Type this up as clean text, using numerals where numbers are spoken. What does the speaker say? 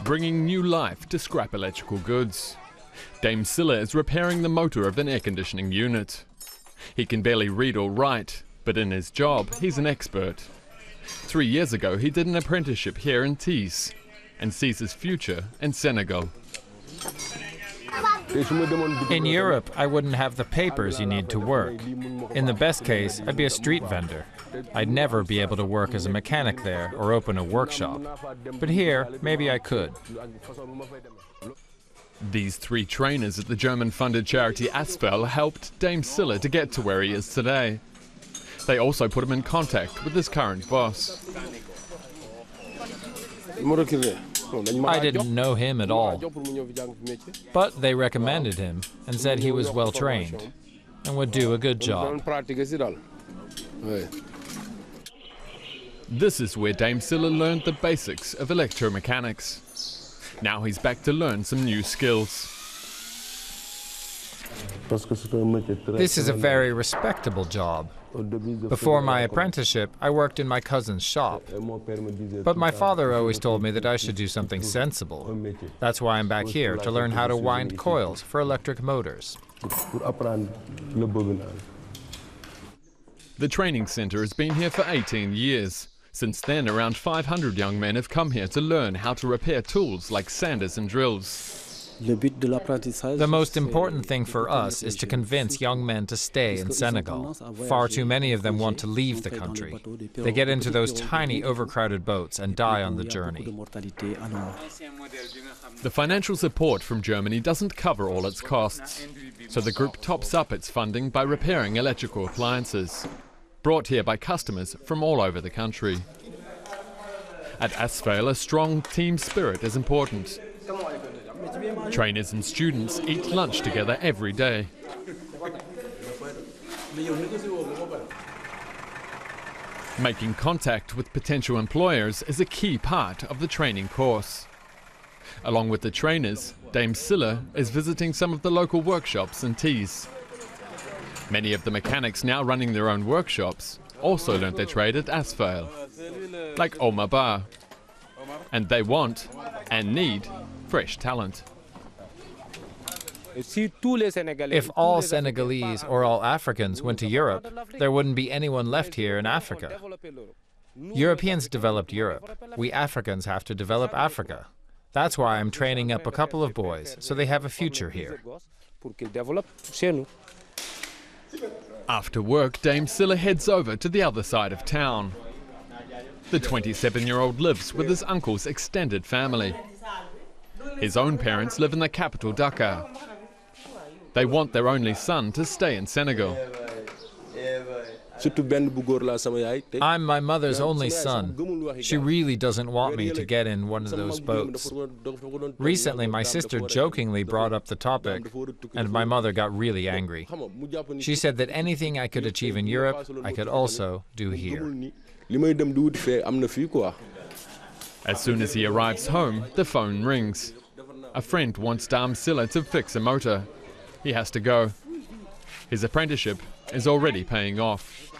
bringing new life to scrap electrical goods. Dame Sylla is repairing the motor of an air conditioning unit. He can barely read or write, but in his job, he's an expert. 3 years ago, he did an apprenticeship here in Tees and sees his future in Senegal. In Europe, I wouldn't have the papers you need to work. In the best case, I'd be a street vendor. I'd never be able to work as a mechanic there or open a workshop. But here, maybe I could. These 3 trainers at the German-funded charity Asfel helped Dame Sylla to get to where he is today. They also put him in contact with his current boss. I didn't know him at all, but they recommended him and said he was well trained and would do a good job. This is where Dame Sylla learned the basics of electromechanics. Now he's back to learn some new skills. This is a very respectable job. Before my apprenticeship, I worked in my cousin's shop. But my father always told me that I should do something sensible. That's why I'm back here, to learn how to wind coils for electric motors. The training center has been here for 18 years. Since then, around 500 young men have come here to learn how to repair tools like sanders and drills. The most important thing for us is to convince young men to stay in Senegal. Far too many of them want to leave the country. They get into those tiny overcrowded boats and die on the journey. The financial support from Germany doesn't cover all its costs, so the group tops up its funding by repairing electrical appliances, brought here by customers from all over the country. At Asfel, a strong team spirit is important. Trainers and students eat lunch together every day. Making contact with potential employers is a key part of the training course. Along with the trainers, Dame Sylla is visiting some of the local workshops in Tees. Many of the mechanics now running their own workshops also learnt their trade at Asfel, like Omar Ba. And they want and need fresh talent. If all Senegalese or all Africans went to Europe, there wouldn't be anyone left here in Africa. Europeans developed Europe. We Africans have to develop Africa. That's why I'm training up a couple of boys, so they have a future here. After work, Dame Sylla heads over to the other side of town. The 27-year-old lives with his uncle's extended family. His own parents live in the capital, Dakar. They want their only son to stay in Senegal. I'm my mother's only son. She really doesn't want me to get in one of those boats. Recently, my sister jokingly brought up the topic, and my mother got really angry. She said that anything I could achieve in Europe, I could also do here. As soon as he arrives home, the phone rings. A friend wants Dame Sylla to fix a motor. He has to go. His apprenticeship is already paying off.